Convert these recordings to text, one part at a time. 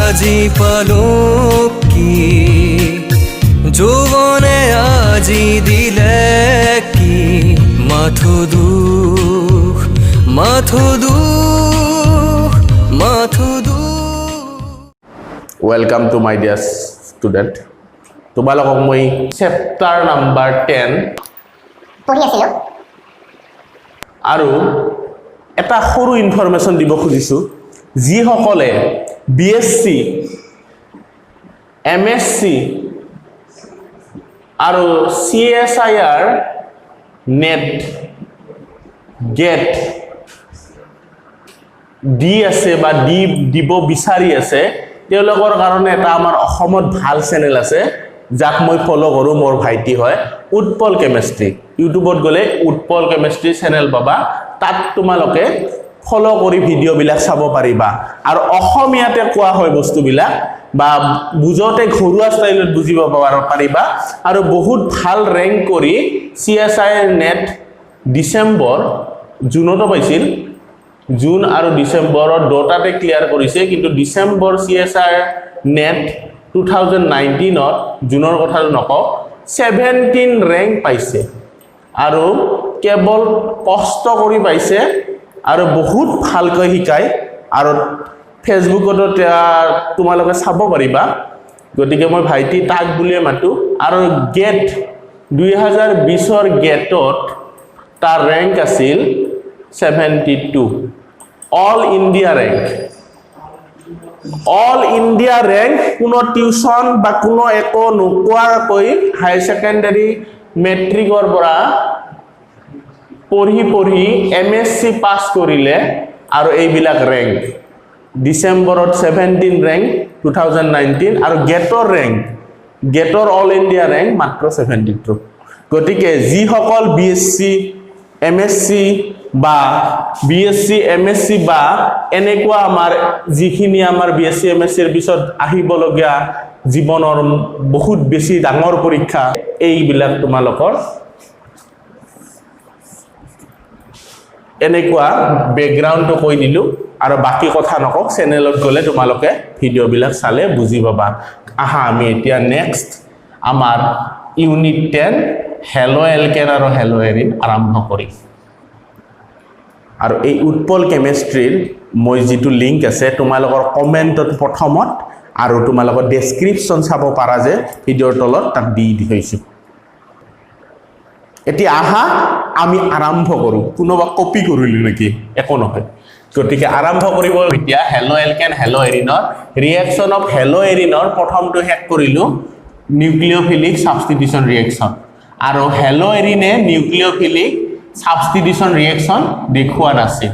আজি পালো কি যৌৱনে আজি দিলে কি মাথো দুখ মাথো দুখ মাথো দুখ Welcome to my dear student. তোমালোকক মই চেপ্টাৰ নাম্বাৰ 10 পঢ়ি আছিলো আৰু এটা সৰু ইনফৰমেশ্যন দিব খুজিছো যিসকলে বিএসসি এমএসসি আৰু সিএসআইআৰ নেট গেট দি আছে বা দিব বিচাৰি আছে তেওঁলোকৰ কাৰণে এটা আমাৰ অসমত ভাল চেনেল আছে যাক মই ফলো কৰো মোৰ ভাইটি হয় উৎপল কেমিষ্ট্ৰি ইউটিউবত গলে উৎপল কেমিষ্ট্ৰি চেনেল পাবা তাত তোমালোকে ফলো কৰি ভিডিও বিলাক চাব পাৰিবা আৰু অসমীয়াতে কোৱা হয় বস্তুবিলাক বা বুজতে ঘৰুৱা ষ্টাইলত বুজিব পাৰিবা আৰু বহুত ভাল ৰেংক কৰি সিএসআই নেট ডিসেম্বৰ জুনতো পাইছিল জুন আৰু ডিসেম্বৰৰ দুটাতে ক্লিয়াৰ কৰিছে কিন্তু ডিসেম্বৰ সিএসআই নেট 2019 ত জুনৰ কথা নকও 17 ৰেংক পাইছে আৰু কেৱল কষ্ট কৰি পাইছে আৰু বহুত ভালকৈ শিকায় আৰু ফেসবুকত তোমালোকে চাব পাৰিবা গতিকে মই ভাইটি তাক বুলিয়ে মাতো আৰু গেট 2020 ৰ গেটত তাৰ ৰেংক আছিল 72 all India rank all India rank কোনো টিউশন বা কোনো একো নোকোৱাকৈ হাই সেকেন্ডাৰী মেট্ৰিকৰ পৰা পঢ়ি এমএসসি পাস কৰিলে আৰু এইবিলাক ৰেংক ডিসেম্বৰত 17 ৰেংক 2019 আৰু গেটৰ অল ইন্ডিয়া ৰেংক মাত্ৰ 72 গতিকে যি সকল বিএসসি এমএসসি বা বিএসসি এমএসসি বা এনেকুৱা আমাৰ যিখিনি আমাৰ বিএসসি এমএসসি ৰ পিছত আহিবলগীয়া জীৱনৰ বহুত বেছি ডাঙৰ পৰীক্ষা এইবিলাক তোমালোকৰ এনেকুৱা ব্যাকগ্ৰাউণ্ডটো কৈ দিলো আৰু বাকি কথা নকক চেনেলত গলে তোমালোকে ভিডিও বিলাক চালে বুজি পাবা আহা আমি এতিয়া নেক্সট আমাৰ ইউনিট 10 হেলো এলকেন আৰু হেলো এৰিন আৰম্ভ কৰিম আৰু এই উৎপল কেমিষ্ট্ৰিৰ মই যেটো লিংক আছে তোমালোকৰ কমেন্টত প্ৰথমত আৰু তোমালোকৰ ডেসক্ৰিপচন চাব পাৰা যে ভিডিওৰ তলত তাক দি থৈছো এতিয়া আহা আমি আৰম্ভ কৰো কোনোবা কপি কৰিলি নেকি একো নহয় গতিকে আৰম্ভ কৰিব এতিয়া হেলো এলকেন হেলো এৰিনৰ ৰিঅ্যাকশন অফ হেলো এৰিনৰ প্ৰথমটো হেক কৰিলো নিউক্লিওফিলিক সাবস্টিটিউশন ৰিঅ্যাকশন আৰু হেলো এৰিনে নিউক্লিওফিলিক সাবস্টিটিউশন ৰিঅ্যাকশন দেখুৱা নাছিল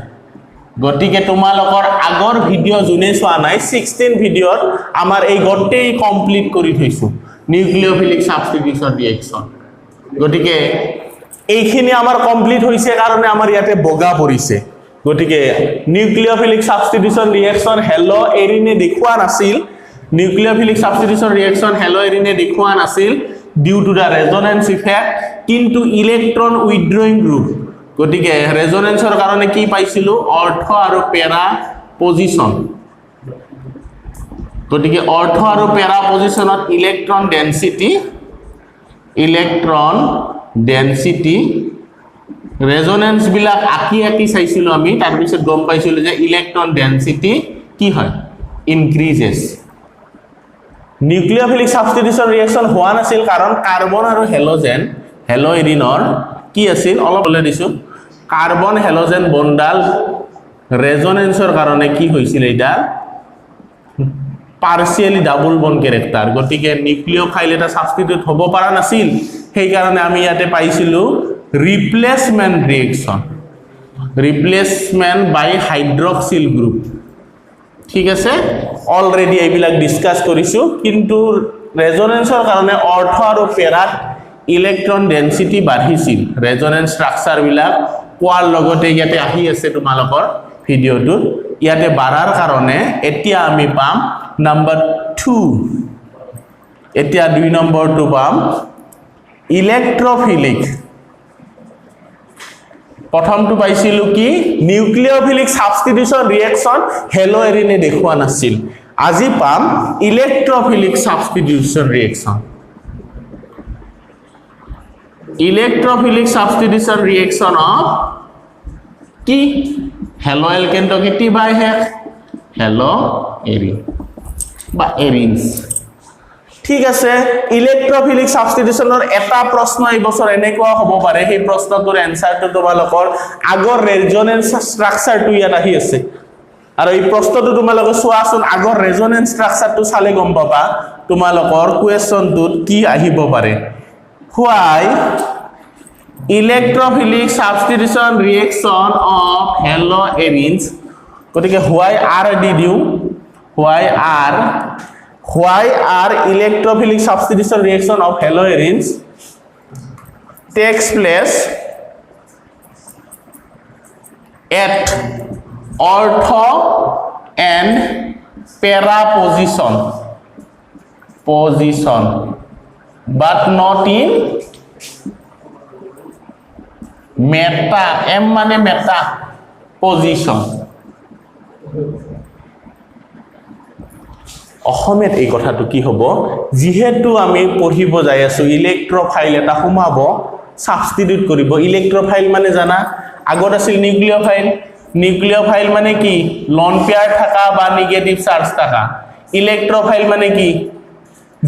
গতিকে তোমালোকৰ আগৰ ভিডিও জুনে চোৱা নাই 16 ভিডিওত আমাৰ এই গটেই কমপ্লিট কৰি থৈছো নিউক্লিওফিলিক সাবস্টিটিউশন ৰিঅ্যাকশন গতিকে এইখিনি আমাৰ কমপ্লিট হৈছে কাৰণে আমাৰ ইয়াতে বগা পৰিছে গতিকে নিউক্লিওফিলিক সাবস্টিটিউশন ৰিঅ্যাকশন হেলো এৰিনে দেখুৱা নাছিল নিউক্লিওফিলিক সাবস্টিটিউশন ৰিঅ্যাকশন হেলো এৰিনে দেখুৱা নাছিল due to the resonance effect কিন্তু ইলেক্ট্ৰন উইথড্ৰয়িং গ্ৰুপ গতিকে ৰেজোনেন্সৰ কাৰণে কি পাইছিলো অৰ্থ আৰু পেৰা পজিশন গতিকে অৰ্থ আৰু পেৰা পজিশনত ইলেক্ট্ৰন ডেন্সিটি ৰেজোনেন্স বিলাক আকি চাইছিলো আমি তাৰ পিছত গম পাইছিলো যে ইলেক্ট্ৰন ডেন্সিটি কি হয় ইনক্ৰিজেস নিউক্লিওফিলিক সাবস্টিটিউশন ৰিঅ্যাকশন হোৱা নাছিল কাৰণ কাৰ্বন আৰু হেলোজেন হেলো এৰিনৰ কি আছিল অলপ বলে দিছো কাৰ্বন হেলোজেন বন্ডাল ৰেজোনেন্সৰ কাৰণে কি হৈছিল এটা পাৰ্শিয়ালি ডাবল বন্ড ক্যাৰেক্টাৰ গতিকে নিউক্লিওফাইল এটা সাবস্টিটিউট হ'ব পৰা নাছিল সেই কাৰণে আমি ইয়াতে পাইছিলো ৰিপ্লেসমেন্ট ৰিঅ্যাকশন ৰিপ্লেসমেন্ট বাই হাইড্ৰক্সিল গ্ৰুপ ঠিক আছে অলৰেডি এইবিলাক ডিসকাস কৰিছো কিন্তু ৰেজোনেন্সৰ কাৰণে অৰ্থ আৰু পেৰাত ইলেক্ট্ৰন ডেন্সিটি বাঢ়িছিল ৰেজোনেন্স স্ট্ৰাকচাৰ বিলাক কোৱাৰ লগতে ইয়াতে আহি আছে তোমালোকৰ ভিডিওটো ইয়াতে বাঢ়াৰ কাৰণে এতিয়া আমি পাম নাম্বাৰ 2 এতিয়া 2 নম্বৰটো পাম ইলেক্ট্ৰোফিলিক প্ৰথমটো পাইছিলো কি নিউক্লিওফিলিক সাবস্টিটিউশন ৰিঅ্যাকশন হেলো এৰিনে দেখুৱা নাছিল আজি পাম ইলেক্ট্ৰফিলিক সাবস্টিটিউশন ৰিয়েকশন ইলেক্ট্ৰফিলিক সাবস্টিটিউশন ৰিয়েকশন অফ কি হেলো এলকেনটো কি বাই হেক হেলো এৰিন বা এৰিনস ঠিক আছে ইলেক্ট্ৰফিলিক সাবস্টিটিউশনৰ এটা প্ৰশ্ন এই বছৰ এনেকুৱা হ'ব পাৰে সেই প্ৰশ্নটোৰ এনসাৰটো তোমালোকৰ আগৰ ৰেজনেন্স ষ্ট্ৰাকচাৰটো ইয়াত আহি আছে আৰু এই প্ৰশ্নটো তোমালোকে চোৱাচোন আগৰ ৰেজনেন্স ষ্ট্ৰাকচাৰটো চালে গম পাবা তোমালোকৰ কোৱেশ্চনটোত কি আহিব পাৰে why electrophilic substitution reaction of haloarenes গতিকে why are দি দিও why are electrophilic substitution reaction of haloarenes takes place at ortho and para position but not in meta m মানে meta position অসমত এই কথাটো কি হ'ব যেহেতু আমি পঢ়িব যাই আছো ইলেক্ট্ৰোফাইল এটা সোমাব সাবস্টিটিউট কৰিব ইলেক্ট্ৰোফাইল মানে জানা আগত আছিল নিউক্লিওফাইল মানে কি লন পেয়াৰ থাকা বা নেগেটিভ চাৰ্জ থাকা ইলেক্ট্ৰোফাইল মানে কি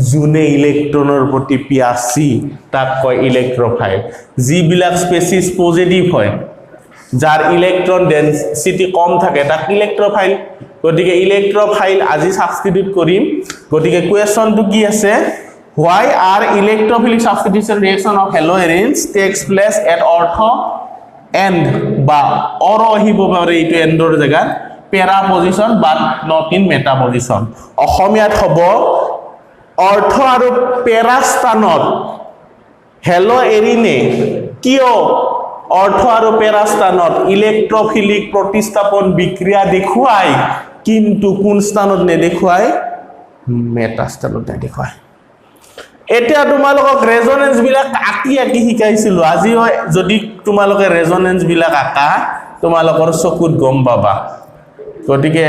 জুনে ইলেক্ট্ৰনৰ প্ৰতি পিয়াসী তাক কয় ইলেক্ট্ৰোফাইল যিবিলাক স্পেচিছ পজিটিভ হয় যাৰ ইলেক্ট্ৰন ডেন্সিটি কম থাকে তাক ইলেক্ট্ৰোফাইল গতিকে ইলেক্ট্ৰোফাইল আজি সাবস্টিটিউট কৰিম গতিকে কোৱেশ্চনটো কি আছে why are electrophilic substitution reaction of haloarenes takes place at ortho and বা অৰ আহিব পাৰে এইটো এন্ডৰ জায়গাত para position but not in meta position অসমীয়াত হ'ব অৰ্থ আৰু পেৰা স্থানত হেলোএৰিনে কিয় অৰ্থ আৰু পেৰা স্থানত ইলেক্ট্ৰোফিলিক প্ৰতিস্থাপন বিক্ৰিয়া দেখুৱাই কিন্তু কোন স্থানত নেদেখুৱাই মেটা স্থানত দেখুৱাই এতিয়া তোমালোকক ৰেজনেন্স বিলাক আকি শিকাইছিলো আজি যদি তোমালোকে ৰেজনেন্স বিলাক আকা তোমালোকৰ চকুত গম পাবা গতিকে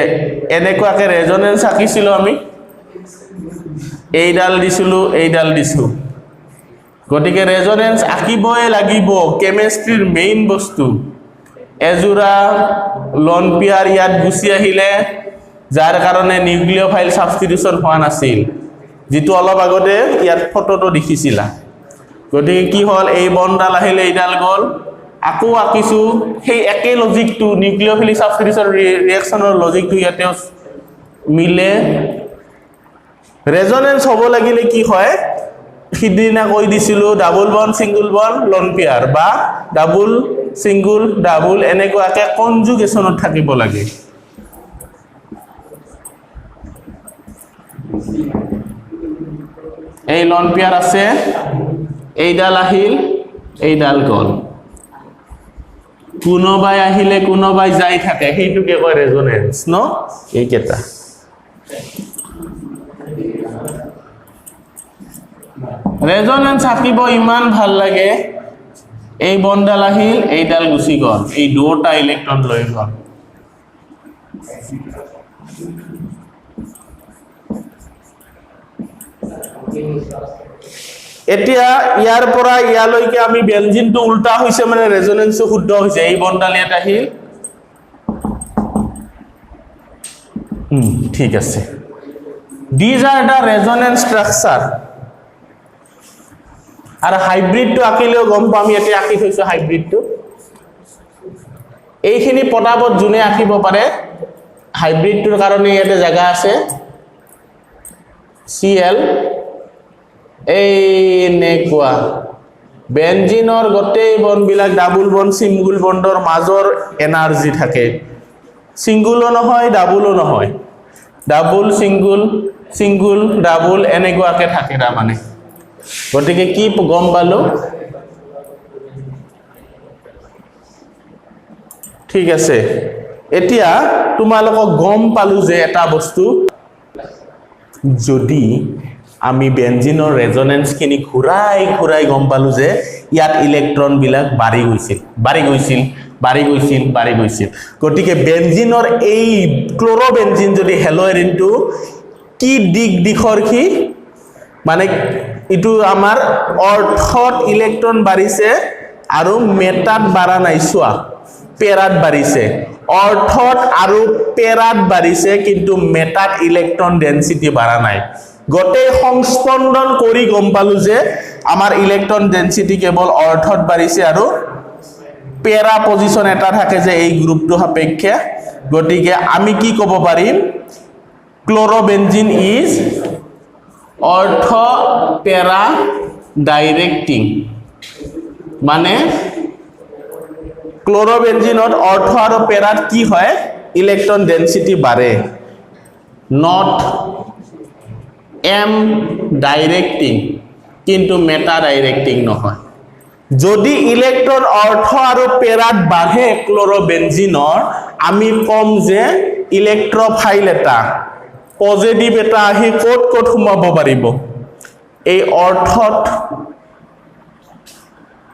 এনেকুৱাকে ৰেজনেন্স আকিছিলো আমি এইডাল দিছো গতিকে ৰেজনেন্স আকিবই লাগিব কেমিষ্ট্ৰিৰ মেইন বস্তু এজুৰা লন পেয়াৰ ইয়াত গুছি আহিলে যাৰ কাৰণে নিউক্লিওফাইল সাবস্টিটিউশন হোৱা নাছিল যেটো অলপ আগতে ইয়াত ফটোটো দেখিছিলা গতিকে কি হল এই বন্ডাল আহিলে এইডাল গল আকো আকিছো সেই একে লজিকটো নিউক্লিওফিলিক সাবস্টিটিউশন ৰিয়েকচনৰ লজিকটো ইয়াতে মিলে ৰেজনেন্স হ'ব লাগিলে কি হয় সিদিনা কৈ দিছিল double bond single bond lone pair বা ডাবল সিঙ্গল ডাবল এনেকুৱাকে কনজুগেশনত থাকিব লাগে এই লন পেয়াৰ আছে এইডাল আহিল এইডাল গল কোনোবাই আহিলে কোনোবাই যাই থাকে সেইটোকে কয় ৰেজনেন্স ন এইকেটা ৰেজনেন্স থাকিব ইমান ভাল লাগে এই বন্ডাল আহিল এইডাল গুছি গল এই দুটা ইলেক্ট্ৰন লৈ গল এতিয়া ইয়াৰ পৰা ইয়ালৈকে আমি বেনজিনটো উল্টা হৈছে মানে ৰেজনেন্সটো শুদ্ধ হৈছে এই বন্ডাল ইয়াত আহিল ঠিক আছে these are the resonance structure আর হাইব্রিড তো আকিলেও গম পাম ইয়াতে আকি থৈছো হাইব্রিড তো এইখিনি পটাবত জুনে আকিব পারে হাইব্রিড তোৰ কাৰণে ইয়াতে জায়গা আছে Cl এই নেকুৱা বেনজিনৰ গটেই বন্ড বিলাক ডাবল বন্ড সিঙ্গল বন্ডৰ মাজৰ এনাৰ্জি থাকে সিঙ্গলও নহয় ডাবলও নহয় ডাবল সিঙ্গল ডাবল এনেকুৱাকে থাকে না মানে গতিকে কি গম পালো ঠিক আছে এতিয়া তোমালোকক গম পালো যে এটা বস্তু যদি আমি বেনজিনৰ ৰেজনেন্স খিনি ঘুৰাই গম পালো যে ইয়াত ইলেক্ট্ৰন বিলাক বাঢ়ি গৈছিল বাঢ়ি গৈছিল গতিকে বেনজিনৰ এই ক্লোৰোবেনজিন যদি হেলোএৰিনটো কি দিশৰ কি মানে ইটো আমাৰ অৰ্থত ইলেক্ট্ৰন বাঢ়িছে আৰু মেটাত বাঢ়া নাই চোৱা পেৰাত বাঢ়িছে অৰ্থত আৰু পেৰাত বাঢ়িছে কিন্তু মেটাত ইলেক্ট্ৰন ডেনসিটি বাঢ়া নাই গোটেই সংস্পন্দন কৰি গম পালো যে আমাৰ ইলেক্ট্ৰন ডেনসিটি কেৱল অৰ্থত বাঢ়িছে আৰু পেৰা পজিশন এটা থাকে যে এই গ্ৰুপটো সাপেক্ষে গতিকে আমি কি ক'ব পাৰিম ক্লোৰোবেনজিন ইজ অৰ্থ পেৰা ডাইৰেক্টিং মানে ক্লোৰোবেনজিনত অৰ্থ আৰু পেৰাত কি হয় ইলেক্ট্ৰন ডেনসিটি বাঢ়ে নট এম ডাইৰেক্টিং কিন্তু মেটা ডাইৰেক্টিং নহয় যদি ইলেক্ট্ৰন অৰ্থ আৰু পেৰাত বাঢ়ে ক্লোৰোবেনজিনৰ আমি কম যে ইলেক্ট্ৰোফাইল এটা পজিটিভ এটা আহি ক'ত সোমাব পাৰিব এই অৰ্থত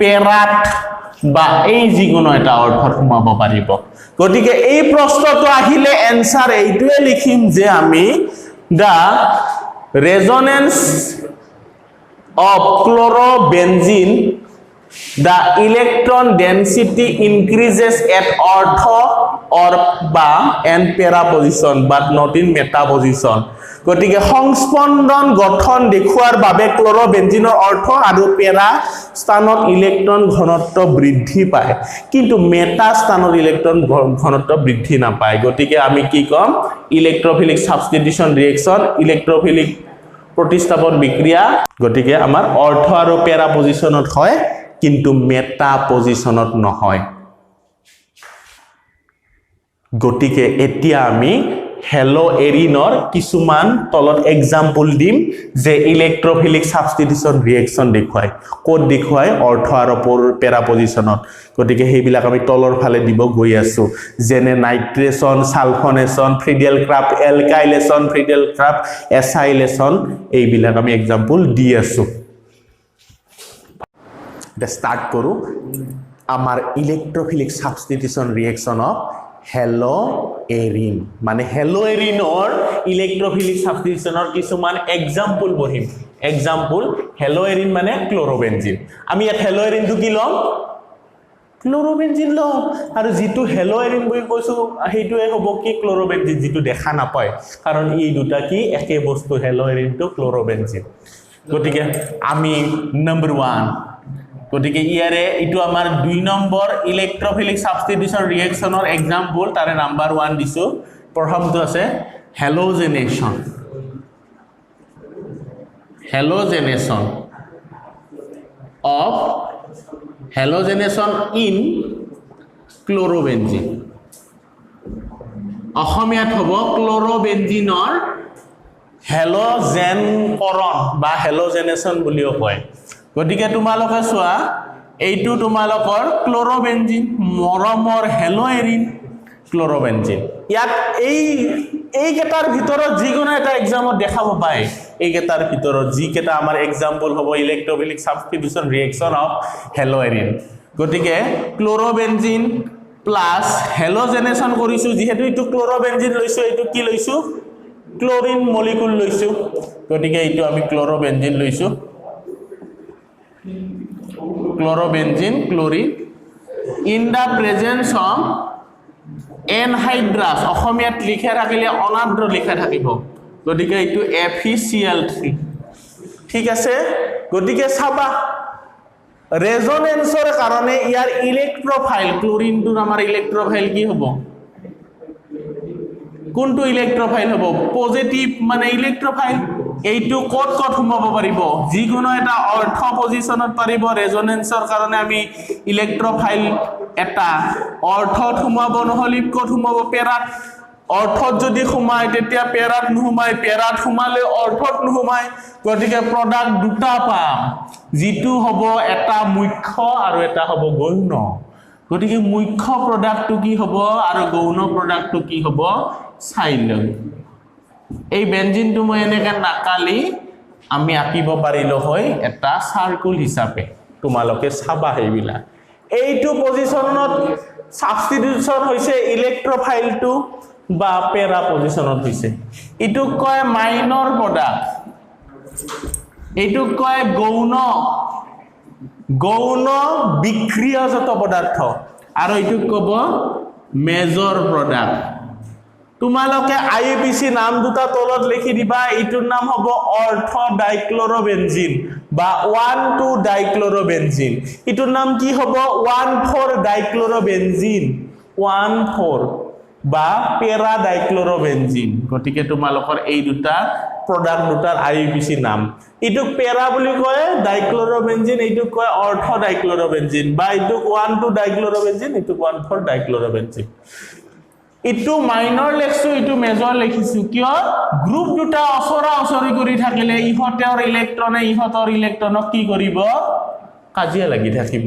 পেৰাত বা এই যিকোনো এটা অৰ্থত সোমাব পাৰিব গতিকে এই প্ৰশ্নটো আহিলে এনসাৰ এইটোৱে লিখিম যে আমি দা resonance of ক্লোৰোবেনজিন the electron density increases at ortho or ba and para position but not in meta position গতিকে সংস্পন্দন গঠন দেখুৱাৰ বাবে ক্লোৰোবেনজিনৰ অৰ্থ আৰু পেৰা স্থানত ইলেক্ট্ৰন ঘনত্ব বৃদ্ধি পায় কিন্তু মেটা স্থানত ইলেক্ট্ৰন ঘনত্ব বৃদ্ধি নাপায় গতিকে আমি কি কম ইলেক্ট্ৰোফিলিক সাবস্টিটিউশন ৰিঅ্যাকশন ইলেক্ট্ৰোফিলিক প্ৰতিস্থাপন বিক্ৰিয়া গতিকে আমাৰ অৰ্থ আৰু পেৰা পজিশনত হয় কিন্তু মেটা পজিশনত নহয় গতিকে এতিয়া আমি হেলোএৰিনৰ কিছুমান তলত এক্সাম্পল দিম যে ইলেক্ট্ৰোফিলিক সাবস্টিটিউশন ৰিঅ্যাকশন দেখুৱাই কোড দেখুৱাই অৰ্থ আৰু পেৰা পজিশনত গতিকে হেইবিলাক আমি তলৰ ফালে দিব গৈ আছো যেনে নাইট্ৰেশন সালফনেশন ফ্ৰিডেল ক্ৰাফট এলকাইলেশন ফ্ৰিডেল ক্ৰাফট এসাইলেশন এইবিলাক আমি এক্সাম্পল দি আছো The start কৰো আমাৰ ইলেক্ট্ৰোফিলিক সাবস্টিটিউশন ৰিঅ্যাকশন অফ হেলোএৰিন মানে হেলোএৰিনৰ ইলেক্ট্ৰোফিলিক সাবস্টিটিউশনৰ কিছুমান এক্সাম্পল বহিম এক্সাম্পল হেলোএৰিন মানে ক্লোৰোবেনজিন আমি ইয়াত হেলোএৰিনটো কি লম ক্লোৰোবেনজিন লম আৰু যেটো হেলোএৰিন বৈ কৈছো হেইটোৱে হ'ব কি ক্লোৰোবেনজিন যেটো দেখা নাপায় কাৰণ এই দুটা কি একে বস্তু হেলোএৰিনটো ক্লোৰোবেনজিন গতিকে আমি নম্বৰ 1 গতিকে ইয়াৰে ইটো আমাৰ 2 নম্বৰ ইলেক্ট্ৰোফিলিক সাবস্টিটিউশন ৰিঅ্যাকশনৰ এক্সাম্পল তাৰে নাম্বাৰ 1 দিছো প্ৰথমটো আছে হেলোজেনেশন ইন ক্লোৰোবেনজিন অসমীয়াত হ'ব ক্লোৰোবেনজিনৰ হেলোজেনকৰণ বা হেলোজেনেশন বুলিও কয় গতিকে তোমালোকে চোৱা এইটো তোমালোকৰ ক্লোৰোবেনজিন মৰমৰ হেলোএৰিন ক্লোৰোবেনজিন ইয়াত এই কেটাৰ ভিতৰত যিকোনো এটা এক্সামত দেখাব পায় এই কেটাৰ ভিতৰত যি কেটা আমাৰ এক্সাম্পল হ'ব ইলেক্ট্ৰোফিলিক সাবস্টিটিউশন ৰিঅ্যাকশন অফ হেলোএৰিন গতিকে ক্লোৰোবেনজিন প্লাস হেলোজেনেশন কৰিছো যেহেতু ইটো ক্লোৰোবেনজিন লৈছো এইটো কি লৈছো ক্লোৰিন মলিকুল লৈছো গতিকে এইটো আমি ক্লোৰোবেনজিন লৈছো ক্লোৰোবেনজিন chlorine in the presence of anhydrous অসমীয়াত লিখা থাকিলে অনাদ্ৰ লিখা থাকিব গতিকে এইটো FeCl3 ঠিক আছে গতিকে চাবা ৰেজনেন্সৰ কাৰণে ইয়াৰ ইলেক্ট্ৰোফাইল ক্লোৰিনটোৰ আমাৰ ইলেক্ট্ৰোফাইল কি হ'ব কোনটো ইলেক্ট্ৰোফাইল হ'ব পজিটিভ মানে ইলেক্ট্ৰোফাইল এইটো কোড সোমাব পাৰিব যিকোনো এটা অৰ্থ পজিশনত পাৰিব ৰেজনেন্সৰ কাৰণে আমি ইলেক্ট্ৰোফাইল এটা অৰ্থত সোমাব নহলি কোড সোমাব পেৰাত অৰ্থত যদি সোমায় তেতিয়া পেৰাত নোহোমায় পেৰাত সোমালে অৰ্থত নোহোমায় গতিকে প্ৰডাক্ট দুটা পাম যিটো হ'ব এটা মুখ্য আৰু এটা হ'ব গৌণ গতিকে মুখ্য প্ৰডাক্টটো কি হ'ব আৰু গৌণ প্ৰডাক্টটো কি হ'ব চাই লওঁ এই বেনজিনটো মই এনেকা নাকালি আমি আঁকিব পাৰিলো হয় এটা সাৰ্কুল হিচাপে তোমালোকে চাবা হেইবিলা এইটো পজিশনত সাবস্টিটিউশন হৈছে ইলেক্ট্ৰোফাইলটো বা পেৰা পজিশনত হৈছে ইটোক কয় মাইনৰ প্ৰডাক্ট এইটোক কয় গৌণ বিক্ৰিয়াজাত পদাৰ্থ আৰ এইটুক কব মেজৰ প্ৰোডাক্ট তোমালোকে আইইউপিসি নাম দুটা তলত লিখি দিবা এইটোৰ নাম হ'ব অৰ্থ ডাইক্লোৰোবেনজিন বা 1,2 ডাইক্লোৰোবেনজিন এইটোৰ নাম কি হ'ব 1,4 ডাইক্লোৰোবেনজিন 1,4 বা পেৰা ডাইক্লোৰোবেনজিন গতিকে তোমালোকৰ এই দুটা প্ৰডাক্ট দুটাৰ আইইউপিসি নাম ইটোক পেৰা বুলি কয় ডাইক্লোৰোবেনজিন এইটোক কয় অৰ্থ ডাইক্লোৰোবেনজিন বা ইটোক 1,2 ডাইক্লোৰোবেনজিন ইটোক 1,4 ডাইক্লোৰোবেনজিন ইটো মাইনৰ লেখছো ইটো মেজৰ লিখিছো কিয় গ্ৰুপ দুটা অসৰা অসৰি কৰি থাকিলে ইহতৰ ইলেক্ট্ৰনক কি কৰিব কাজিয়া লাগি থাকিব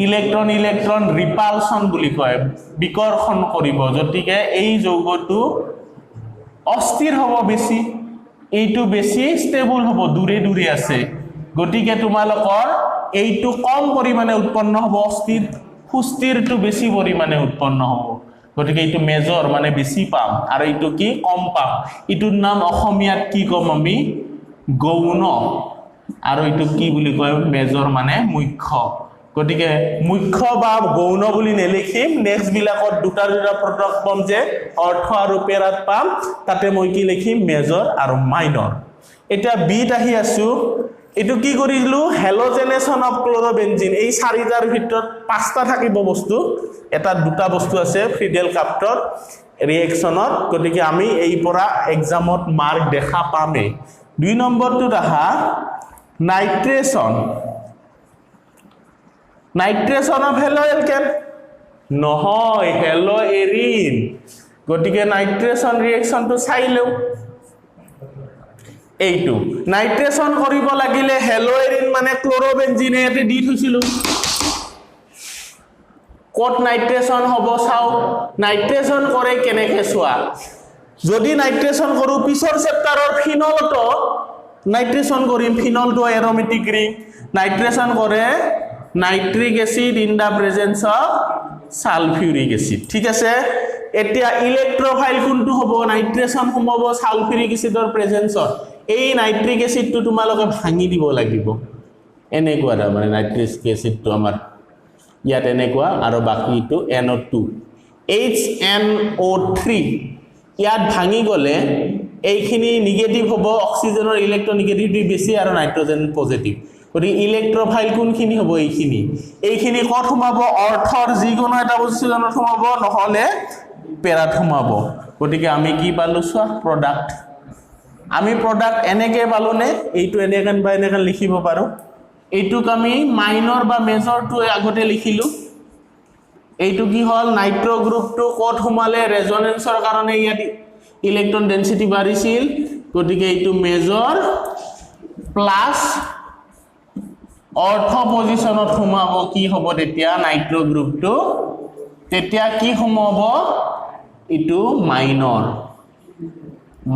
ইলেক্ট্ৰন ৰিপালশন বুলি কয় বিকৰ্ষণ কৰিব যতিকে এই যৌগটো অস্থিৰ হ'ব বেছি এইটো বেছি ষ্টেবল হ'ব দূৰে দূৰে আছে গতিকে তোমালোকৰ এইটো কম পৰিমাণে উৎপন্ন হ'ব অস্থিৰ সুস্থিৰটো বেছি পৰিমাণে উৎপন্ন হ'ব গতিকে এইটো মেজৰ মানে বেছি পাম আৰু এইটো কি কম পাম ইটোৰ নাম অসমীয়াত কি কম আমি গৌণ আৰু এইটো কি বুলি কয় মেজৰ মানে মুখ্য গতিকে মুখ্য বা গৌণ বুলি নেলিখিম নেক্সট বিলাকত দুটা প্ৰডাক্ট পাম যে অৰ্থ আৰু পেৰাত পাম তাতে মই কি লিখিম মেজৰ আৰু মাইনৰ এটা বিত আহি আছো এটো কি কৰিলো হেলোজেনেশন অফ ক্লোৰোবেনজিন এই চাৰিটাৰ ভিতৰত পাঁচটা থাকিব বস্তু এটা দুটা বস্তু আছে ফ্ৰিডেল কাপ্টৰ ৰিঅ্যাকশনত গতিকে আমি এই পৰা এক্সামত মাৰ্ক দেখা পামে 2 নম্বৰটো ৰাহা নাইট্ৰেশন অফ হেলো এলকেন নহয় হেলো এৰিন গতিকে নাইট্ৰেশন ৰিঅ্যাকশনটো চাইলেও এইটো নাইট্ৰেশন কৰিব লাগিলে হেলো এৰিন মানে ক্লোৰোবেনজিন এতে দি থৈছিল কত নাইট্ৰেশন হ'ব চাও নাইট্ৰেশন কৰে কেনেকে চোৱা যদি নাইট্ৰেশন কৰো পিছৰ চেপ্টাৰৰ ফিনলটো নাইট্ৰেশন কৰিম ফিনলটো এৰোমেটিক ৰিং নাইট্ৰেশন কৰে nitric acid in the presence of sulphuric acid ঠিক আছে এতিয়া ইলেক্ট্ৰোফাইল কোনটো হ'ব নাইট্ৰেশন হ'ব সালফিউৰিক এসিডৰ প্ৰেজেন্সত এই নাইট্ৰিক এসিডটো তোমালোকে ভাঙি দিব লাগিব এনেকুৱা মানে নাইট্ৰিক এসিডটো আমাৰ ইয়াত এনেকুৱা আৰু বাকিটো NO2 HNO3 ইয়াত ভাঙি গলে এইখিনি নিগেটিভ হ'ব অক্সিজেনৰ ইলেক্ট্ৰোনেগেটিভিটি বেছি আৰু নাইট্ৰজেন পজিটিভ গতি ইলেক্ট্ৰোফাইল কোনখিনি হ'ব এইখিনি কত সোমাব অৰ্থৰ যিকোনো এটা পজিশনত সোমাব নহলে পেৰাত সোমাব গতিকে আমি কি পালো সোৱা প্ৰডাক্ট আমি প্ৰডাক্ট এনেকে পালোনে এইটো এনেকান বা এনেকান লিখিব পাৰো এইটুক আমি মাইনৰ বা মেজৰটো আগতে লিখিলো এইটু কি হল নাইট্ৰো গ্ৰুপটো কত সোমালে ৰেজোনেন্সৰ কাৰণে ইয়াত ইলেক্ট্ৰন ডেন্সিটি বাঢ়িছিল গতিকে এইটো মেজৰ প্লাস অৰ্থ পজিশনত সোমাব কি হ'ব তেতিয়া নাইট্ৰো গ্ৰুপটো তেতিয়া কি সোমাব ইটো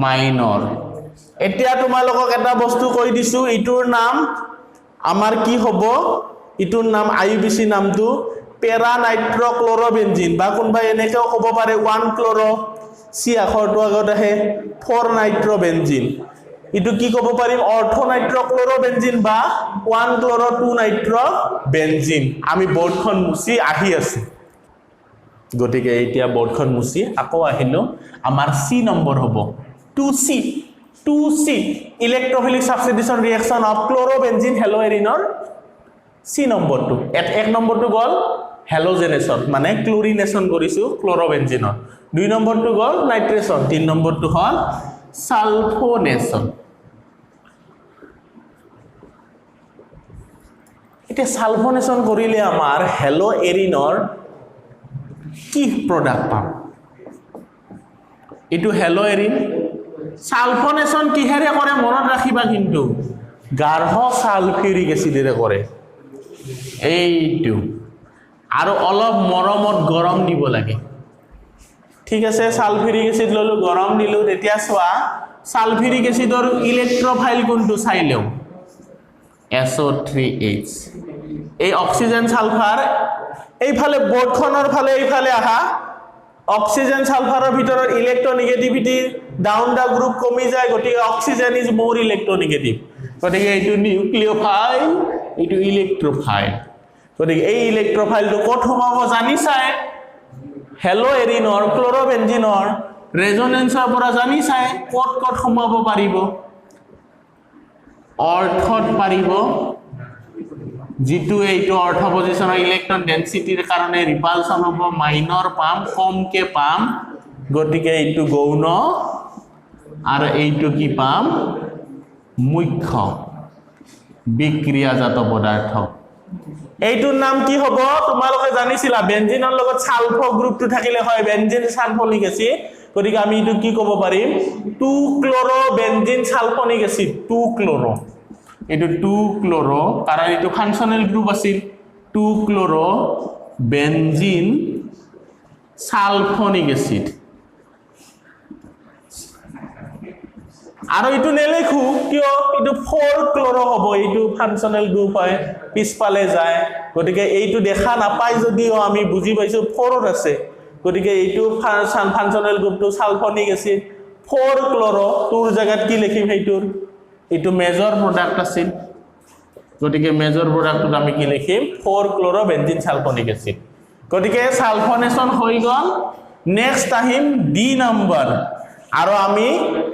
মাইনৰ এতিয়া তোমালোকক এটা বস্তু কৈ দিছো ইটোৰ নাম আমাৰ কি হ'ব ইটোৰ নাম আইইউপিসি নামটো পেৰা নাইট্ৰো ক্লোৰোবেনজিন বা কোনবা এনেকেও ক'ব পাৰে 1 ক্লোৰো সি আখৰটো আগত আহে 4 নাইট্ৰোবেনজিন ইটো কি ক'ব পাৰিম অৰ্থ নাইট্ৰো ক্লোৰোবেনজিন বা 1 ক্লোৰো 2 নাইট্ৰোবেনজিন আমি বৰ্ডখন মুছি আহি আছে গতিকে এতিয়া বৰ্ডখন মুছি আকৌ আহিলো আমাৰ সি নম্বৰ হ'ব 2C ইলেক্ট্ৰোফিলিক সাবস্টিটিউশন ৰিঅ্যাকশন অফ ক্লোৰোবেনজিন হেলোএৰিনৰ সি নম্বৰটো এক নম্বৰটো গল হেলোজেনেশন মানে ক্লোৰিনেশন কৰিছো ক্লোৰোবেনজিনৰ 2 নম্বৰটো গল নাইট্ৰেশন 3 নম্বৰটো হল সালফোনেশন এতিয়া সালফোনেশন কৰিলে আমাৰ হেলোএৰিনৰ কি প্ৰডাক্ট পাম এটো হেলোএৰিন সালফোনেশন কিহেৰে কৰে মনত ৰাখিবা কিন্তু গাঢ় সালফিউৰিক এসিডেৰে কৰে এইটো আৰু অলপ মৰমত গৰম দিব লাগে ঠিক আছে সালফিউৰিক এসিড ললো গৰম দিলো তেতিয়া সোৱা সালফিউৰিক এসিডৰ ইলেক্ট্ৰোফাইল কোনটো চাইলেও SO3H এই অক্সিজেন সালফাৰ এইফালে বোৰ্ডখনৰ ফালে এইফালে আহা অক্সিজেন সালফাৰৰ ভিতৰত ইলেক্ট্ৰনেগেটিভিটি ডাউন দা গ্ৰুপ কমি যায় গতিকে অক্সিজেন ইজ মোৰ ইলেক্ট্ৰনেগেটিভ গতিকে এইটো নিউক্লিওফাইল এইটো ইলেক্ট্ৰোফাইল গতিকে এই ইলেক্ট্ৰোফাইলটো ক'ত সোমাব জানিছাই হেলো এৰিনৰ ক্লোৰোবেনজিনৰ ৰেজোনেন্সৰ পৰা জানিছাই ক'ত ক'ত সোমাব পাৰিব অৰ্থত পাৰিব যেটো এইটো অৰ্থ পজিশনৰ ইলেক্ট্ৰন ডেন্সিটিৰ কাৰণে ৰিপালছন হ'ব মাইনৰ পাম কমকে পাম গতিকে এইটো গৌণ আৰু এইটো কি পাম মুখ্য বিক্ৰিয়াজাত পদাৰ্থ এইটোৰ নাম কি হ'ব তোমালোকে জানিছিলা বেনজিনৰ লগত সালফো গ্ৰুপটো থাকিলে হয় বেনজিন সালফোনিক এসিড গতিকে আমি এইটো কি ক'ব পাৰিম 2 ক্লোৰো বেনজিন সালফোনিক এসিড 2 ক্লোৰো এইটো 2 ক্লোৰো কাৰণ এইটো ফাংশনাল গ্ৰুপ আছিল 2 ক্লোৰো বেনজিন সালফোনিক এসিড আৰু এইটো নেলেখু কিয় এইটো 4 ক্লোৰো হ'ব এইটো ফাংশনাল গ্ৰুপ হয় পিছপালে যায় গতিকে এইটো দেখা নাপাই যদিও আমি বুজি পাইছো 4 আছে গতিকে এইটো ফাংশনাল গ্ৰুপটো সালফোনিক এসিড 4 ক্লোৰো তোৰ জায়গাত কি লিখিম এইটোৰ এইটো মেজৰ প্ৰডাক্ট আছিল গতিকে মেজৰ প্ৰডাক্টত আমি কি লিখিম 4 ক্লোৰো বেনজিন সালফোনিক এসিড গতিকে সালফোনেশন হৈ গল নেক্সট আহিম ডি নম্বৰ আৰু আমি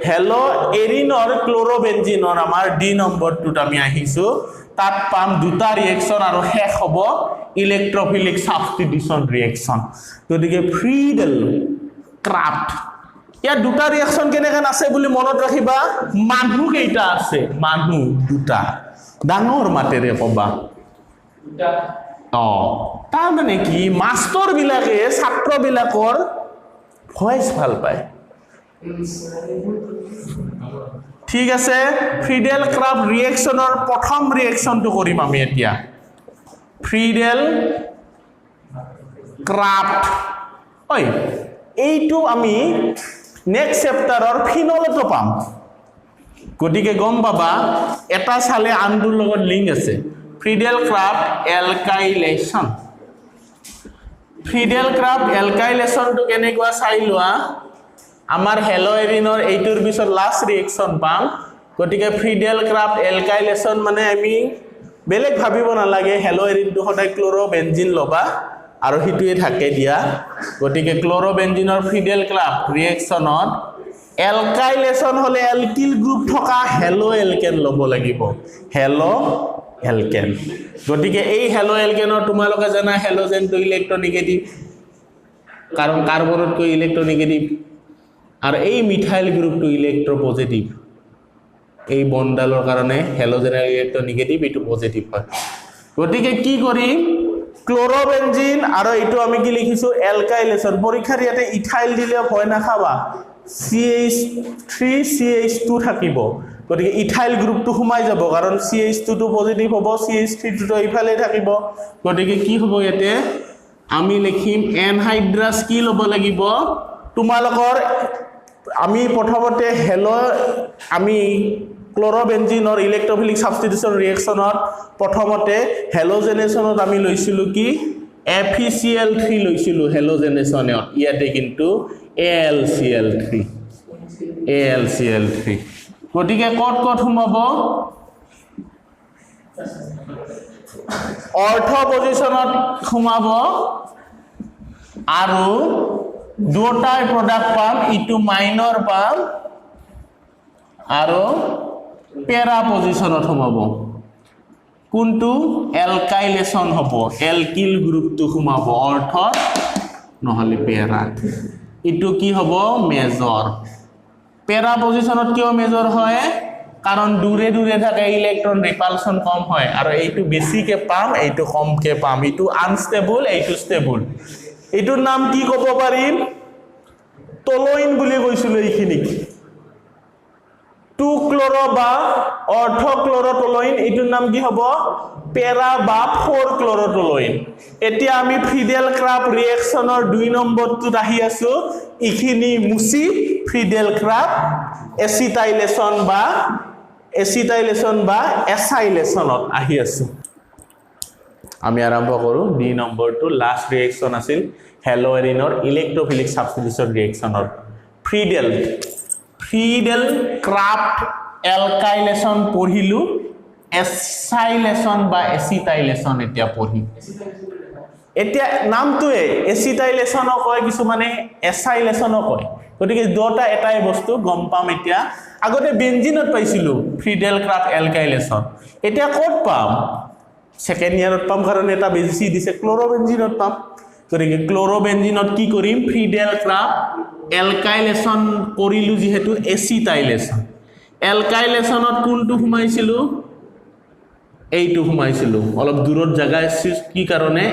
হেলো এৰিনৰ ক্লোৰোবেনজিনৰ আমাৰ ডি নম্বৰটোত আমি আহিছো তাত পাম দুটা ৰিঅ্যাকশন আৰু শেষ হ'ব ইলেক্ট্ৰোফিলিক সাবস্টিটিউশন ৰিঅ্যাকশন গতিকে ফ্ৰিডেল ক্ৰাফট ইয়া দুটা ৰিঅ্যাকশন কেনেকৈ আছে বুলি মনত ৰাখিবা মানুহ কেইটা আছে মানুহ দুটা ডাঙৰ মাতেৰে কবা দুটা তাৰ মানে কি মাস্টাৰ বিলাকে ছাত্ৰ বিলাকৰ ভয়েস ভাল পায় ঠিক আছে ফ্ৰিডেল ক্ৰাফট ৰিঅ্যাকশনৰ প্ৰথম ৰিঅ্যাকশনটো কৰিম আমি এতিয়া ফ্ৰিডেল ক্ৰাফট ঐ এইটো আমি নেক্সট চেপ্টাৰৰ ফিনলতো পাম গতিকে গম পাবা এটা চালে আনটোৰ লগত লিংক আছে ফ্ৰিডেল ক্ৰাফট এলকাইলেশন ফ্ৰিডেল ক্ৰাফট এলকাইলেশনটো কেনেকুৱা চাই লোৱা আমাৰ হেলো এৰিনৰ এইটোৰ পিছত লাষ্ট ৰিঅ্যাকশন পাম গতিকে ফ্ৰিডেল ক্ৰাফট এলকাইলেশন মানে আমি বেলেগ ভাবিব নালাগে হেলো এৰিনটো সদায় ক্লোৰোবেনজিন লবা আৰু হিটুৱে থাকে দিয়া গতিকে ক্লোৰোবেনজিনৰ ফ্ৰিডেল ক্ৰাফট ৰিঅ্যাকশনত এলকাইলেশন হলে এলকিল গ্ৰুপ থকা হেলো এলকেন লব লাগিব হেলো এলকেন গতিকে এই হেলো এলকেনৰ তোমালোকে জানা হেলোজেনটো ইলেক্ট্ৰোনেগেটিভ কাৰণ কাৰ্বনতকৈ ইলেক্ট্ৰোনেগেটিভ আৰু এই মিথাইল গ্ৰুপটো ইলেক্ট্ৰোপজিটিভ এই বন্ডালৰ কাৰণে হেলোজেনৰ ইলেক্ট্ৰোনেগেটিভ এটো পজিটিভ হয় গতিকে কি কৰিম ক্লোৰোবেনজিন আৰু এটো আমি কি লিখিছো এলকাইলেশন পৰীক্ষাৰ ইয়াতে ইথাইল দিলে ভয় নাখাবা CH3 CH2 থাকিব গতিকে ইথাইল গ্ৰুপটো সোমাই যাব কাৰণ CH2 টো পজিটিভ হ'ব CH3 টো ইফালে থাকিব গতিকে কি হ'ব ইয়াতে আমি লিখিম এনহাইড্ৰাছ কি ল'ব লাগিব তোমালোকৰ আমি প্ৰথমতে হেলো আমি ক্লোৰোবেনজিনৰ ইলেক্ট্ৰোফিলিক সাবস্টিটিউশন ৰিঅ্যাকশনত প্ৰথমতে হেলোজেনেশনত আমি লৈছিলো কি FeCl3 লৈছিলো হেলোজেনেশনত ইয়াতে কিন্তু AlCl3 গতিকে কত কত সোমাব অৰ্থ পজিশনত সোমাব আৰু দুটাই প্ৰডাক্ট পাম ইটো মাইনৰ পাম আৰু পেৰা পজিশনত সোমাব কোনটো এলকাইলেশন হ'ব এলকিল গ্ৰুপটো সোমাব অৰ্থত নহলে পেৰাত ইটো কি হ'ব মেজৰ পেৰা পজিশনত কিয় মেজৰ হয় কাৰণ দূৰে দূৰে থাকে ইলেক্ট্ৰন ৰিপালছন কম হয় আৰু এইটো বেছিকে পাম এইটো কমকে পাম ইটো আনস্টেবল এইটো ষ্টেবল এইটোৰ নাম কি ক'ব পাৰিম টলোইন বুলি কৈছিল এইখিনি 2 ক্লোৰো বা অৰ্থ ক্লোৰোটলোইন এইটোৰ নাম কি হ'ব পেৰা বা 4 ক্লোৰোটলোইন এতিয়া আমি ফ্ৰিডেল ক্ৰাফট ৰিঅ্যাকশনৰ 2 নম্বৰটোত আহি আছো ইখিনি মুছি ফ্ৰিডেল ক্ৰাফট এচিটাইলেশন বা এচিটাইলেশ্যন বা এসাইলেশ্যনত আহি আছো আমি আৰম্ভ কৰো ডি নম্বৰটো লাষ্ট ৰিএকচন আছিল হেলোএৰিনৰ ইলেক্ট্ৰোফিলিক সাবস্টিটিউশন ৰিএকচনৰ ফ্ৰিডেল ক্ৰাফট এলকাইলেশ্যন পঢ়িলো এসাইলেশ্যন বা এচিটাইলেশ্যন এতিয়া পঢ়ি এতিয়া নামটোৱে এচিটাইলেশ্যনও কয় কিছু মানে এসাইলেশ্যনও কয় গতিকে দুটা এটাই বস্তু গম পাম এতিয়া আগতে বেনজিনত পাইছিলো ফ্ৰিডেল ক্ৰাফট এলকাইলেশ্যন এতিয়া ক'ত পাম সেকেন্ড ইয়াৰত পাম কাৰণ এটা বেজি দিছে ক্লোৰোবেনজিনত পাম গতিকে ক্লোৰোবেনজিনত কি কৰিম ফ্ৰিডেল ক্ৰাফট এলকাইলেশ্যন কৰিলো যেহেতু এচিটাইলেশ্যন এলকাইলেশ্যনত কোনটো সোমাইছিলো এইটো সোমাইছিলো অলপ দূৰত জায়গা আছে কি কাৰণে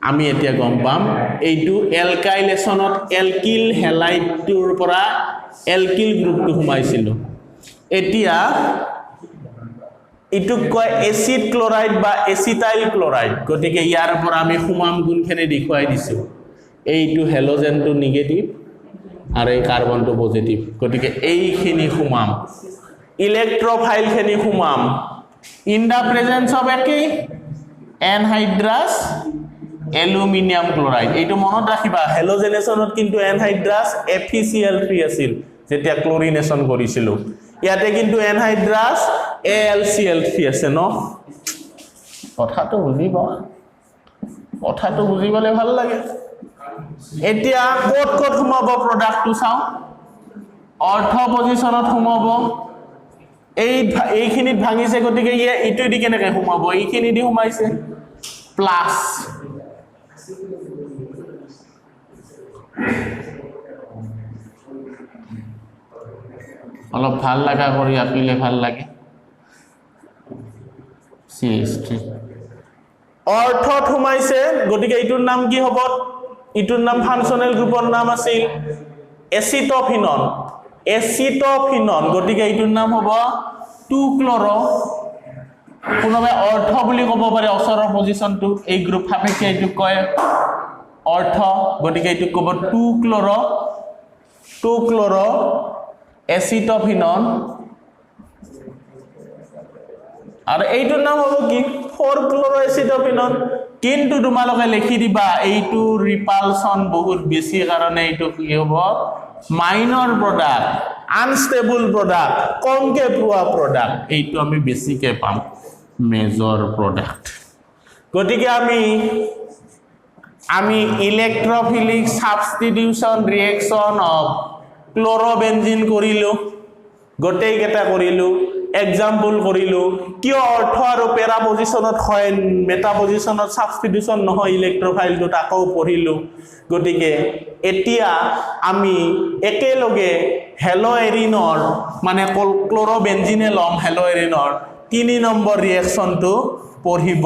আমি এতিয়া গম পাম এইটো এলকাইলেশ্যনত এলকিল হেলাইডটোৰ পৰা এলকিল গ্ৰুপটো সোমাইছিলো এতিয়া ইটুক কয় এসিড ক্লোৰাইড বা এসিটাইল ক্লোৰাইড গতিকে ইয়াৰ পৰা আমি সোমাম গুণখিনি দেখুৱাই দিছো এইটো হেলোজেনটো নেগেটিভ আৰু এই কাৰ্বনটো পজিটিভ গতিকে এইখিনি সোমাম ইলেক্ট্ৰোফাইলখিনি সোমাম ইন দা প্ৰেজেন্স অফ একে এনহাইড্ৰাছ এলুমিনিয়াম ক্লোৰাইড এইটো মনত ৰাখিবা হেলোজেনেশনত কিন্তু এনহাইড্ৰাছ FeCl3 আছিল যেতিয়া ক্লোৰিনেশন কৰিছিল ইয়াতে কিন্তু এনহাইড্ৰাছ AlCl3 আছে ন কথাটো বুজিবলে ভাল লাগে এতিয়া কোড সোমাব প্ৰডাক্টটো চাও অৰ্থ পজিশনত সোমাব এইখিনিত ভাঙিছে গতিকে ইটো দি কেনেকৈ সোমাব এইখিনি দি সোমাইছে প্লাস অলপ ভাল লাগা কৰি আপিলে ভাল লাগে CH3 অৰ্থত সোমাইছে গতিকে ইটোৰ নাম কি হ'ব ইটোৰ নাম ফাংশনাল গ্ৰুপৰ নাম আছিল এচিটোফিনন গতিকে ইটোৰ নাম হ'ব 2 ক্লোৰো কোনোবাই অৰ্থ বুলি ক'ব পাৰে অচৰৰ পজিশনটো এই গ্ৰুপ সাপেক্ষে এইটো কয় অৰ্থ গতিকে এইটো ক'ব 2 ক্লোৰো এচিটোফিনন আৰু এইটোৰ নাম হ'ব কি 4 ক্লোৰো এচিটোফিনন কিন্তু তোমালোকে লিখি দিবা এইটো ৰিপালশন বহুত বেছি কাৰণে এইটো কি হ'ব মাইনৰ প্ৰডাক্ট আনস্টেবল প্ৰডাক্ট কমকে পোৱা প্ৰডাক্ট এইটো আমি বেছিকে পাম মেজৰ প্ৰডাক্ট গতিকে আমি ইলেক্ট্ৰোফিলিক সাবস্টিটিউশন ৰিএকচন অফ ক্লোৰোবেনজিন কৰিলো গোটেই কেটা কৰিলো এক্সাম্পল কৰিলো কিয় অৰ্থ আৰু পেৰা পজিশনত হয় মেটা পজিশনত সাবস্টিটিউশন নহয় ইলেক্ট্ৰোফাইলটো তাকও পঢ়িলো গতিকে এতিয়া আমি একেলগে হেলোএৰিনৰ মানে ক্লোৰোবেনজিনে লম হেলোএৰিনৰ 3 নম্বৰ ৰিএকচনটো পঢ়িব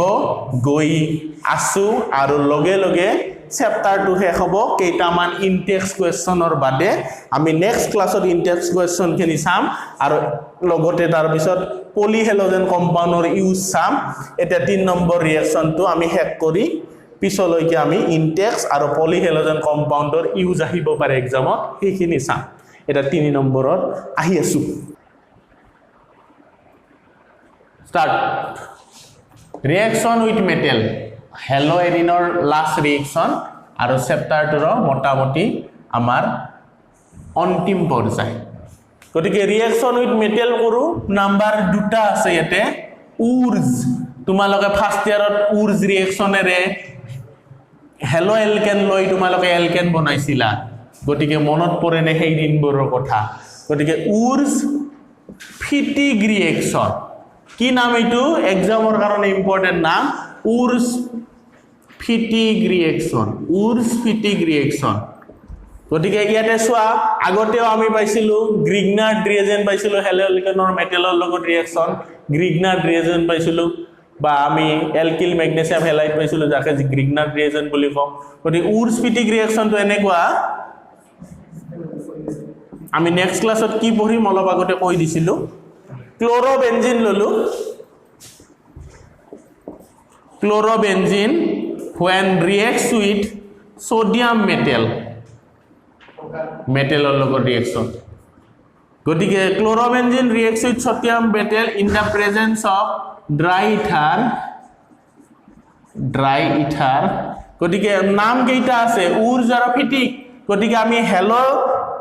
গৈ আছো আৰু লগে লগে চ্যাপ্টাৰটো শেষ হ'ব কেইটামান ইনটেক্স কোৱেশ্চনৰ বাদে আমি নেক্সট ক্লাছত ইনটেক্স কোৱেশ্চনখিনি চাম আৰু লগতে তাৰ পিছত পলিহেলোজেন কম্পাউণ্ডৰ ইউজ চাম এটা 3 নম্বৰ ৰিএকচনটো আমি শেষ কৰি পিছলৈকে আমি ইনটেক্স আৰু পলিহেলোজেন কম্পাউণ্ডৰ ইউজ আহিব পাৰে এক্সামত সেইখিনি চাম এটা 3 নম্বৰত আহি আছো স্টাৰ্ট ৰিঅ্যাকশন উইথ মেটেল হেলোএৰিনৰ লাস্ট ৰিঅ্যাকশন আৰু চ্যাপ্টাৰটোৰ মোটামুটি আমাৰ অন্তিম পৰ্যায় গতিকে ৰিঅ্যাকশন উইথ মেটেল কৰো নাম্বাৰ দুটা আছে ইয়াতে উৰ্জ তোমালোকে ফাৰ্স্ট ইয়াৰত উৰ্জ ৰিঅ্যাকশনেৰে হেলো এলকেন লৈ তোমালোকে এলকেন বনাইছিলা গতিকে মনত পৰে নে সেই দিনবোৰৰ কথা গতিকে উৰ্জ ফিটিক ৰিঅ্যাকশন কি নাম এইটো এক্সামৰ কাৰণে ইম্পৰ্টেন্ট নাম উৰ্জ ফিটিক ৰিঅ্যাকশন গতিকে ইয়াতে চোৱা আগতেও আমি পাইছিলো গ্ৰিগনাৰ্ড ৰিএজেন্ট পাইছিলো হেলো এলকেনৰ মেটেলৰ লগত ৰিঅ্যাকশন গ্ৰিগনাৰ্ড ৰিএজেন্ট পাইছিলো বা আমি এলকিল ম্যাগনেসিয়াম হেলাইড পাইছিলো যাকে গ্ৰিগনাৰ্ড ৰিএজেন্ট বুলি কওঁ গতিকে উৰ্জ ফিটিক ৰিঅ্যাকশনটো এনেকুৱা আমি নেক্সট ক্লাছত কি পঢ়িম অলপ আগতে কৈ দিছিলো ক্লোৰোবেনজিন ললো ক্লোৰোবেনজিন when reacts with sodium metal মেটেলৰ লগত ৰিঅ্যাকশন গতিকে chlorobenzene reacts with sodium metal in the presence of dry ether গতিকে নাম কেইটা আছে উৰ্জ আৰু ফিটিক গতিকে আমি হেলো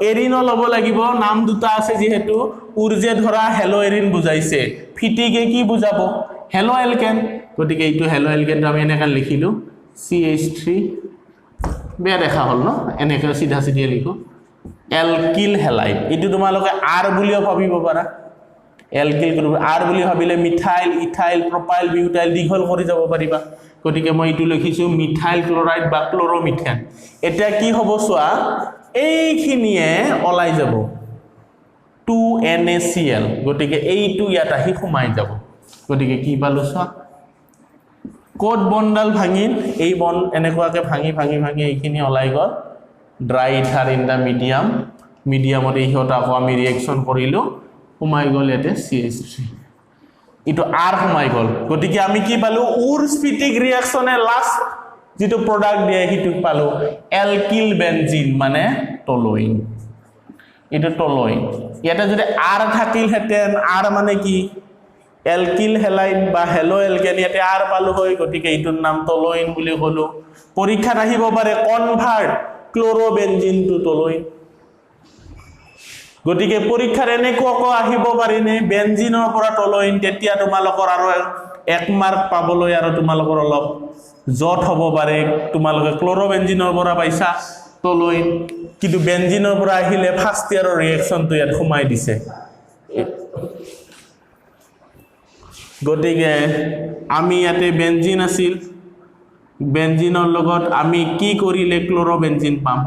এৰিন লব লাগিব নাম দুটা আছে যেহেতু উৰ্জে ধৰা হেলো এৰিন বুজাইছে ফিটিকে কি বুজাব হেলো এলকেন গতিকে এইটো হেলো এলকেনটো আমি এনেকা লিখিলো CH3 বেয়া দেখা হল ন এনেকা সিধা সিধা লিখো এলকিল হেলাইড এইটো তোমালোকে আর বুলিও ভাবিব পাৰা এলকিল গ্ৰুপ আৰ বুলি ভাবিলে মিথাইল ইথাইল প্ৰপাইল বিউটাইল দীঘল কৰি যাব পাৰিবা গতিকে মই এইটো লিখিছো মিথাইল ক্লোৰাইড বা ক্লোৰোমিথেন এটা কি হ'ব সোৱা এইখিনিয়ে ওলাই যাব 2NaCl গতিকে এইটো ইয়াত আহি সোমাই যাব গতিকে কি পালো সোৱা কোড বন্ডাল ভাঙিল এই বন্ড এনেকুৱাকে ভাঙি এইখিনি ওলাই গল ড্ৰাই ইথাৰ ইন দা মিডিয়ামত ইহত আকৌ আমি ৰিএকশন কৰিলো সোমাই গল এতে CH3 ইটো আৰ সোমাই গল গতিকে আমি কি পালো উৰ্স্ফিটিক ৰিএকশনে লাস্ট যেটো প্ৰডাক্ট দিয়ে হিটু পালো এলকিল বেনজিন মানে টলুইন ইটো টলুইন ইয়াতে যদি আর থাকিল হেতেন আর মানে কি এলকিল হেলাইড বা হেলো এলকেন ইয়াতে আর পালো হয় গতিকে ইটোৰ নাম টলুইন বুলি কলো পৰীক্ষাত আহিব পাৰে কনভাৰ্ট ক্লোৰোবেনজিন টু টলুইন গতিকে পৰীক্ষাৰ এনেকুৱাকৈ আহিব পাৰিনে বেনজিনৰ পৰা টলুইন তেতিয়া তোমালোকৰ আৰু এক মাৰ্ক পাবলৈ আৰু তোমালোকৰ অলপ জট হ'ব পাৰে তোমালোকে ক্লোৰোবেনজিনৰ পৰা পাইছা টলুইন কিন্তু বেনজিনৰ পৰা আহিলে ফাৰ্স্ট ইয়াৰৰ ৰিএকশনটো ইয়াত সোমাই দিছে গতিকে আমি ইয়াতে বেনজিন আছিল বেনজিনৰ লগত আমি কি কৰিলে ক্লোৰোবেনজিন পাম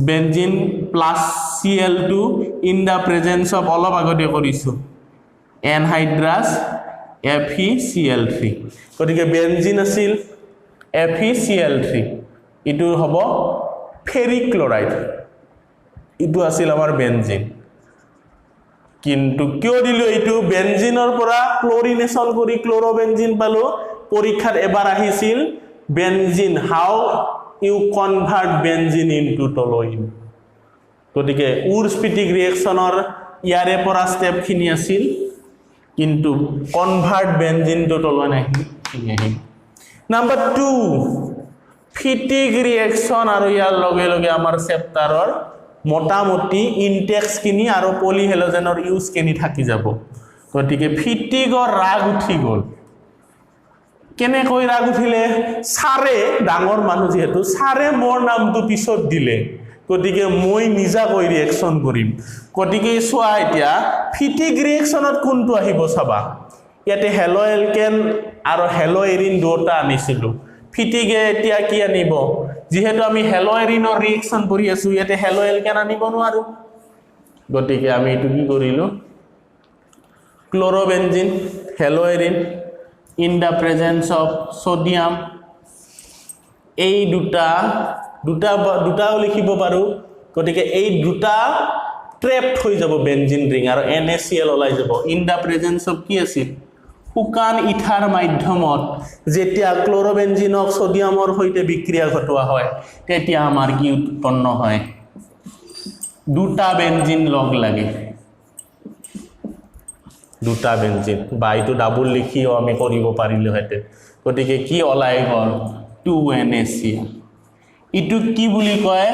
benzene plus Cl2 in the presence of অলপ আগতে কৰিছো এনহাইড্ৰাছ FeCl3 গতিকে বেনজিন আছিল FeCl3 ইটো হ'ব ফেৰিক ক্লোৰাইড ইটো আছিল আমাৰ বেনজিন কিন্তু কিয় দিলো এইটো বেনজিনৰ পৰা ক্লোৰিনেশন কৰি ক্লোৰোবেনজিন পালো পৰীক্ষাত এবাৰ আহিছিল benzene how you convert benzene into toluene গতিকে উৰ্স্ফিটিক ৰিএকশনৰ ইয়াৰে পৰা স্টেপ খিনি আছিল কিন্তু কনভাৰ্ট বেনজিন টু টলুইন আহিল নাম্বাৰ 2 ফিটিক ৰিএকশন আৰু ইয়াৰ লগে লগে আমাৰ চেপ্টাৰৰ মোটামুটি ইনটেক্স কিনি আৰু পলিহেলোজেনৰ ইউজ কিনি থাকি যাব গতিকে ফিটিকৰ ৰাগ উঠি গল কেনে কই ৰাগ উঠিলে সাৰে ডাঙৰ মানুহ যেহেতু সাৰে মোৰ নামটো পিছত দিলে গতিকে মই নিজা কৈ ৰিএকশন কৰিম গতিকে সোৱা এতিয়া ফিটিক ৰিএকশনত কোনটো আহিব চাবা ইয়াতে হেলো এলকেন আৰু হেলো এৰিন দুটা আনিছিলো ফিটিকে এতিয়া কি আনিব যেহেতু আমি হেলো এৰিনৰ ৰিএকশন কৰি আছো ইয়াতে হেলো এলকেন আনিব নোৱাৰো গতিকে আমি এটো কি কৰিলো chlorobenzene haloarene in the presence of sodium এই দুটাও লিখিব পাৰো গতিকে এই দুটা ট্ৰেপড হৈ যাব বেনজিন ৰিং আৰু NaCl ওলাই যাব in the presence of কি আছিল শুকান ইথাৰ মাধ্যমত যেতিয়া ক্লোৰোবেনজিনক সোডিয়ামৰ সৈতে বিক্ৰিয়া ঘটোৱা হয় তেতিয়া আমাৰ কি উৎপন্ন হয় দুটা বেনজিন লগ লাগে দুটা বেনজিন বা এইটো ডাবল লিখিও আমি কৰিব পাৰিলো হেতে গতিকে কি ওলাই গল 2NaCl ইটো কি বুলি কয়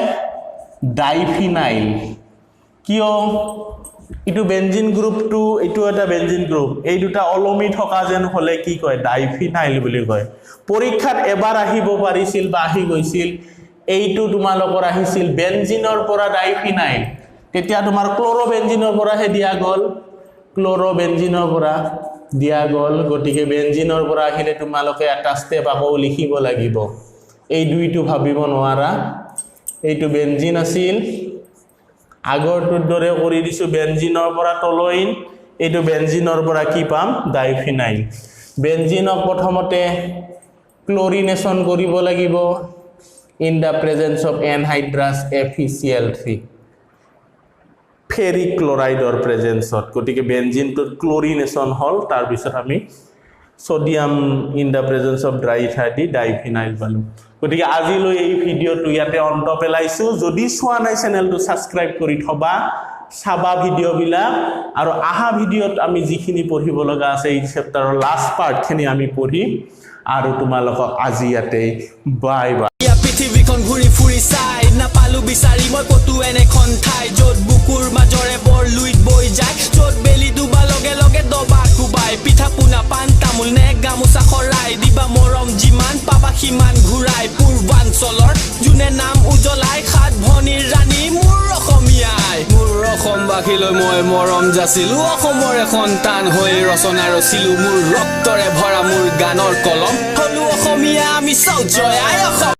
ডাইফিনাইল কিয় ইটো বেনজিন গ্ৰুপ 2 ইটো এটা বেনজিন গ্ৰুপ এই দুটা অলমি থকা যেন হলে কি কয় ডাইফিনাইল বুলি কয় পৰীক্ষাত এবাৰ আহিব পাৰিছিল বা আহি গৈছিল এইটো তোমালোকৰ আহিছিল বেনজিনৰ পৰা ডাইফিনাইল তেতিয়া তোমাৰ ক্লোৰোবেনজিনৰ পৰা হে দিয়া গল ক্লোৰোবেনজিনৰ পৰা দিয়া গল গতিকে বেনজিনৰ পৰা আহিলে তোমালোকে এটা স্টেপ আকৌ লিখিব লাগিব এই দুইটো ভাবিব নোৱাৰা এইটো বেনজিন আছিল আগৰটোৰ দৰে কৰি দিছো বেনজিনৰ পৰা টলুইন এইটো বেনজিনৰ পৰা কি পাম ডাইফিনাইল বেনজিনক প্ৰথমতে ক্লোৰিনেশন কৰিব লাগিব in the presence of anhydrous FeCl3 ferric ক্লোৰাইডৰ প্ৰেজেন্সত গতিকে বেনজিনটো ক্লোৰিনেশন হল তাৰ পিছত আমি sodium in the presence of dry ether দি ডাইফিনাইল পালো গতিকে আজিলৈ এই ভিডিওটো ইয়াতে অন্ত পেলাইছো যদি চোৱা নাই চেনেলটো সাবস্ক্ৰাইব কৰি থবা চাবা ভিডিঅ'বিলাক আৰু আহা ভিডিঅ'ত আমি যিখিনি পঢ়িব লগা আছে এই চেপ্টাৰৰ লাষ্ট পাৰ্টখিনি আমি পঢ়িম আৰু তোমালোকক আজি ইয়াতে বাই বাই পৃথিৱীখন ঘূৰি ফুৰি চাই নাপালো বিচাৰি মই কতো এনেখন ঠাই য'ত বুকুৰ মাজৰে বৰ লুইত বৈ যায় য'ত বেলি ডুবা লগে লগে দবা কোবাই পিঠা পোনা পাণ তামোল নে গামোচা খৰাই দিবা মৰম যিমান পাবা সিমান ঘূৰাই পূৰ্বাঞ্চলৰ যোনে নাম উজ্বলাই সাত ভনীৰ ৰাণী মোৰ অসমীয়াই মোৰ অসমবাসীলৈ মই মৰম যাচিলো অসমৰে সন্তান হৈ ৰচনা ৰচিলো মোৰ ৰক্তৰে ভৰা মোৰ গানৰ কলম হলো অসমীয়া আমি চব জয় আই অসম